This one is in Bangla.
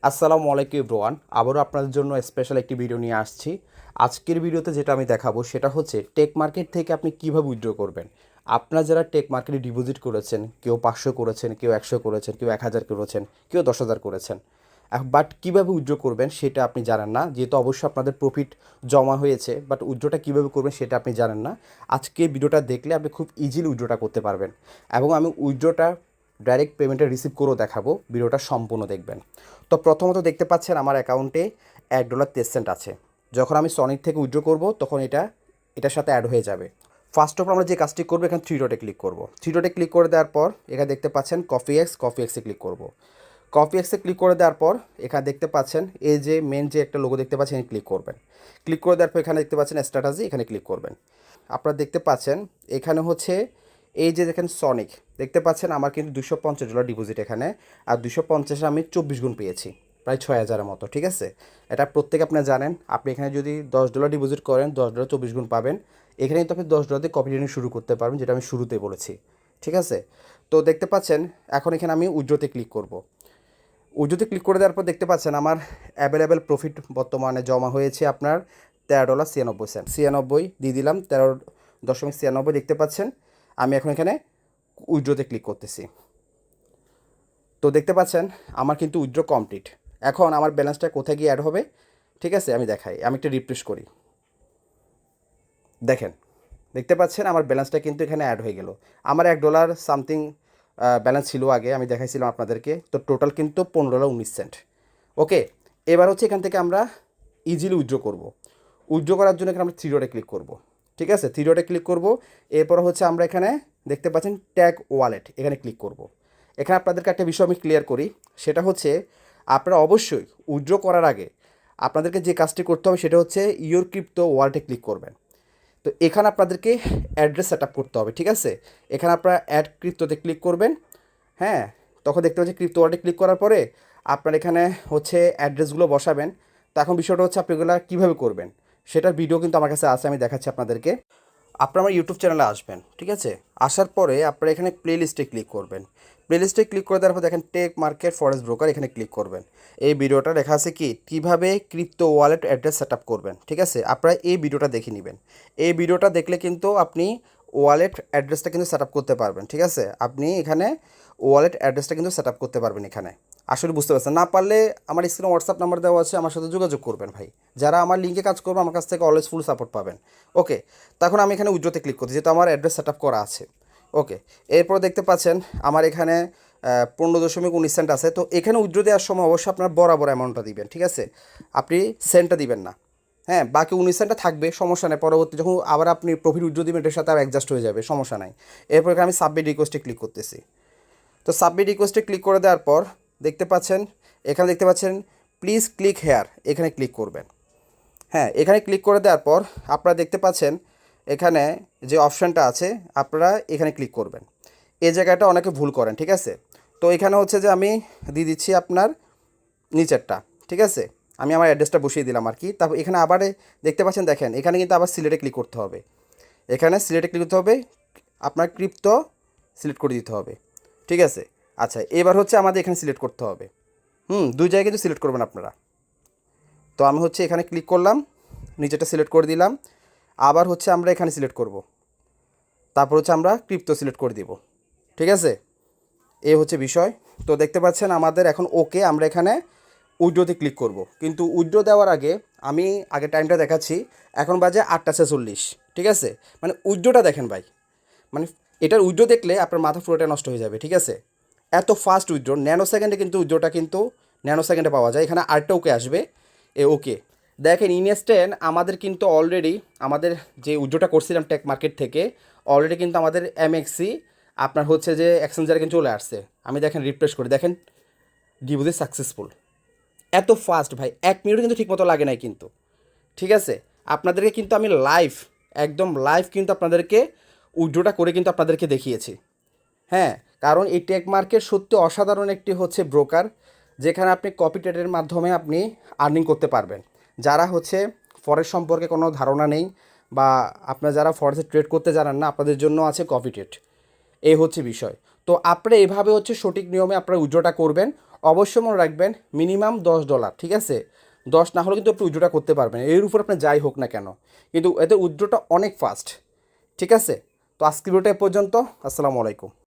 আসসালামু আলাইকুম এভরিওয়ান, আবারও আপনাদের জন্য স্পেশাল একটি ভিডিও নিয়ে আসছি। আজকের ভিডিওতে যেটা আমি দেখাবো সেটা হচ্ছে টেক মার্কেট থেকে আপনি কীভাবে উইথড্র করবেন। আপনারা যারা টেক মার্কেটে ডিপোজিট করেছেন, কেউ 500 করেছেন, কেউ 100 করেছেন, কেউ 1000 করেছেন, কেউ 10,000 করেছেন, বাট কীভাবে উইথড্র করবেন সেটা আপনি জানেন না। যেহেতু অবশ্যই আপনাদের প্রফিট জমা হয়েছে, বাট উইথড্রটা কীভাবে করবেন সেটা আপনি জানেন না। আজকে ভিডিওটা দেখলে আপনি খুব ইজিলি উইথড্রটা করতে পারবেন এবং আমি উইথড্রটা ডাইরেক্ট পেমেন্টে রিসিভ করেও দেখাবো। ভিডিওটা সম্পূর্ণ দেখবেন। তো প্রথমত দেখতে পাচ্ছেন আমার অ্যাকাউন্টে $1.23 আছে। যখন আমি সনিক থেকে উইথড্র করব তখন এটার সাথে অ্যাড হয়ে যাবে। ফার্স্ট অফ অল আমরা যে কাজটি করবো, এখানে থ্রি ডটে ক্লিক করব। থ্রি ডটে ক্লিক করে দেওয়ার পর এখানে দেখতে পাচ্ছেন কফি এক্সে ক্লিক করব। কফি এক্সে ক্লিক করে দেওয়ার পর এখানে দেখতে পাচ্ছেন এই যে মেন যে একটা লোগো দেখতে পাচ্ছেন, ক্লিক করবেন। ক্লিক করে দেওয়ার পর এখানে দেখতে পাচ্ছেন স্ট্র্যাটেজি, এখানে ক্লিক করবেন। আপনারা দেখতে পাচ্ছেন এখানে হচ্ছে এই যে দেখেন সনিক দেখতে পাচ্ছেন, আমার কিন্তু $250 ডিপোজিট এখানে, আর 250 আমি 24 গুণ পেয়েছি, প্রায় 6,000-এর মতো। ঠিক আছে, এটা প্রত্যেকে আপনি জানেন। আপনি এখানে যদি $10 ডিপোজিট করেন, $10 24 গুণ পাবেন। এখানে কিন্তু আপনি $10 দিয়ে কপি ট্রেডিং শুরু করতে পারবেন, যেটা আমি শুরুতেই বলেছি। ঠিক আছে, তো দেখতে পাচ্ছেন এখন এখানে আমি উইথড্রতে ক্লিক করব। উইথড্রতে ক্লিক করে দেওয়ার পর দেখতে পাচ্ছেন আমার অ্যাভেলেবেল প্রফিট বর্তমানে জমা হয়েছে আপনার $13.96। 96 দিয়ে দিলাম, 13.96 দেখতে পাচ্ছেন। আমি এখন এখানে উইথড্রতে ক্লিক করতেছি। তো দেখতে পাচ্ছেন আমার কিন্তু উইথড্র কমপ্লিট। এখন আমার ব্যালেন্সটা কোথায় গিয়ে অ্যাড হবে, ঠিক আছে আমি দেখাই। আমি একটা রিফ্রেশ করি, দেখেন দেখতে পাচ্ছেন আমার ব্যালেন্সটা কিন্তু এখানে অ্যাড হয়ে গেল। আমার $1 সামথিং ব্যালেন্স ছিল আগে, আমি দেখাইছিলাম আপনাদেরকে। তো টোটাল কিন্তু $15.19। ওকে, এবার হচ্ছে এখান থেকে আমরা ইজিলি উইথড্র করব। উইথড্র করার জন্য এখানে আমরা থ্রি ডটে ক্লিক করব। ঠিক আছে, থ্রি ডটে ক্লিক করব। এরপর হচ্ছে আমরা এখানে দেখতে পাচ্ছেন ট্যাগ ওয়ালেট, এখানে ক্লিক করব। এখানে আপনাদেরকে একটা বিষয় আমি ক্লিয়ার করি, সেটা হচ্ছে আপনারা অবশ্যই উইথড্র করার আগে আপনাদেরকে যে কাজটি করতে হবে সেটা হচ্ছে ইওর ক্রিপ্টো ওয়ালেটে ক্লিক করবেন। তো এখানে আপনাদেরকে অ্যাড্রেস সেট আপ করতে হবে। ঠিক আছে, এখানে আপনারা অ্যাড ক্রিপ্টোতে ক্লিক করবেন। হ্যাঁ, তখন দেখতে পাচ্ছি ক্রিপ্টো ওয়ালেটে ক্লিক করার পরে আপনার এখানে হচ্ছে অ্যাড্রেসগুলো বসাবেন। তো এখন বিষয়টা হচ্ছে আপনি এগুলো কীভাবে করবেন সেটার ভিডিও কিন্তু আমার কাছে আছে, আমি দেখাচ্ছি আপনাদেরকে। আপনারা আমার ইউটিউব চ্যানেলে আসবেন। ঠিক আছে, আসার পরে আপনারা এখানে প্লে লিস্টে ক্লিক করবেন। প্লে লিস্টে ক্লিক করে দেওয়ার পর দেখেন টেক মার্কেট ফরেক্স ব্রোকার, এখানে ক্লিক করবেন। এই ভিডিওটা লেখা আছে কি কীভাবে crypto wallet address set up করবেন। ঠিক আছে, আপনারা এই ভিডিওটা দেখে নেবেন। এই ভিডিওটা দেখলে কিন্তু আপনি ওয়ালেট অ্যাড্রেসটা কিন্তু সেট আপ করতে পারবেন। ঠিক আছে, আপনি এখানে ওয়ালেট অ্যাড্রেসটা কিন্তু সেট আপ করতে পারবেন। এখানে আসলে বুঝতে পারছেন না পারলে আমার স্ক্রিনে হোয়াটসঅ্যাপ নাম্বার দেওয়া আছে, আমার সাথে যোগাযোগ করবেন ভাই। যারা আমার লিঙ্কে কাজ করবে আমার কাছ থেকে অলওয়েজ ফুল সাপোর্ট পাবেন। ওকে, তখন আমি এখানে উইথড্রতে ক্লিক করছি, যেহেতু আমার অ্যাড্রেস সেট আপ করা আছে। ওকে, এরপর দেখতে পাচ্ছেন আমার এখানে 15.19 আছে। তো এখানে উইথড্র দেওয়ার সময় অবশ্যই আপনার বরাবর অ্যামাউন্টটা দিবেন। ঠিক আছে, আপনি সেন্টটা দিবেন না। হ্যাঁ, বাকি 19 সেন্টটা থাকবে, সমস্যা নেই। পরবর্তী যখন আবার আপনি প্রফিট উইথড্র দিবেন এটার সাথে আর অ্যাডজাস্ট হয়ে যাবে, সমস্যা নাই। এরপর এখানে আমি সাবমিট রিকোয়েস্টে ক্লিক করতেছি। তো সাবমিট রিকোয়েস্টে ক্লিক করে দেওয়ার পর দেখতে পাচ্ছেন এখানে দেখতে পাচ্ছেন প্লিজ ক্লিক হেয়ার, এখানে ক্লিক করবেন। হ্যাঁ, এখানে ক্লিক করে দেওয়ার পর আপনারা দেখতে পাচ্ছেন এখানে যে অপশানটা আছে আপনারা এখানে ক্লিক করবেন। এই জায়গাটা অনেকে ভুল করেন। ঠিক আছে, তো এখানে হচ্ছে যে আমি দিয়ে দিচ্ছি আপনার নিচেরটা। ঠিক আছে, আমি আমার অ্যাড্রেসটা বসিয়ে দিলাম আর কি। তারপর এখানে আবার দেখতে পাচ্ছেন, দেখেন এখানে কিন্তু আবার সিলেটে ক্লিক করতে হবে। এখানে সিলেটে ক্লিক করতে হবে, আপনার ক্রিপ্টো সিলেক্ট করে দিতে হবে। ঠিক আছে, আচ্ছা এবার হচ্ছে আমাদের এখানে সিলেক্ট করতে হবে। দুই জায়গায় কিন্তু সিলেক্ট করবেন আপনারা। তো আমি হচ্ছে এখানে ক্লিক করলাম, নিচেটা সিলেক্ট করে দিলাম। আবার হচ্ছে আমরা এখানে সিলেক্ট করব, তারপর হচ্ছে আমরা ক্রিপ্টো সিলেক্ট করে দিব। ঠিক আছে, এই হচ্ছে বিষয়। তো দেখতে পাচ্ছেন আমাদের এখন ওকে, আমরা এখানে উইথড্রোতে ক্লিক করব। কিন্তু উইথড্রো দেওয়ার আগে আমি আগে টাইমটা দেখাচ্ছি, এখন বাজে 8:40। ঠিক আছে, মানে উইথড্রোটা দেখেন ভাই, মানে এটার উইথড্রো দেখলে আপনার মাথা পুরোটা নষ্ট হয়ে যাবে। ঠিক আছে, এত ফাস্ট উইথড্রো, ন্যানো সেকেন্ডে কিন্তু উইথড্রোটা কিন্তু ন্যানো সেকেন্ডে পাওয়া যায়। এখানে আরেকটা ওকে আসবে, এ ওকে দেখেন ইনস্ট্যান্ট আমাদের কিন্তু অলরেডি আমাদের যে উইথড্রোটা করছিলাম টেক মার্কেট থেকে, অলরেডি কিন্তু আমাদের এমএক্সি আপনার হচ্ছে যে এক্সচেঞ্জারে কিন্তু চলে আসছে। আমি দেখেন রিফ্রেশ করি, দেখেন ডিপোজিট সাকসেসফুল। এত ফাস্ট ভাই, 1 মিনিটও কিন্তু ঠিকমতো লাগে নাই কিন্তু। ঠিক আছে, আপনাদেরকে কিন্তু আমি লাইভ, একদম লাইভ কিন্তু আপনাদেরকে উইথড্রোটা করে কিন্তু আপনাদেরকে দেখিয়েছি। হ্যাঁ, কারণ এই টেক মার্কেট সত্যি অসাধারণ একটি হচ্ছে ব্রোকার, যেখানে আপনি কপি ট্রেডের মাধ্যমে আপনি আর্নিং করতে পারবেন। যারা হচ্ছে ফরেক্স সম্পর্কে কোনো ধারণা নেই, বা আপনারা যারা ফরেক্সে ট্রেড করতে জানেন না, আপনাদের জন্য আছে কপি ট্রেড। এই হচ্ছে বিষয়। তো আপনারা এভাবে হচ্ছে সঠিক নিয়মে আপনারা উইথড্রটা করবেন। অবশ্যই মনে রাখবেন মিনিমাম $10, ঠিক আছে? 10 না হলে কিন্তু আপনি উইথড্রটা করতে পারবেন, এর উপর আপনার যাই হোক না কেন, কিন্তু এতে উইথড্রটা অনেক ফাস্ট, ঠিক আছে? তো আজকের ভিডিওটা এ পর্যন্ত। আসসালামু আলাইকুম।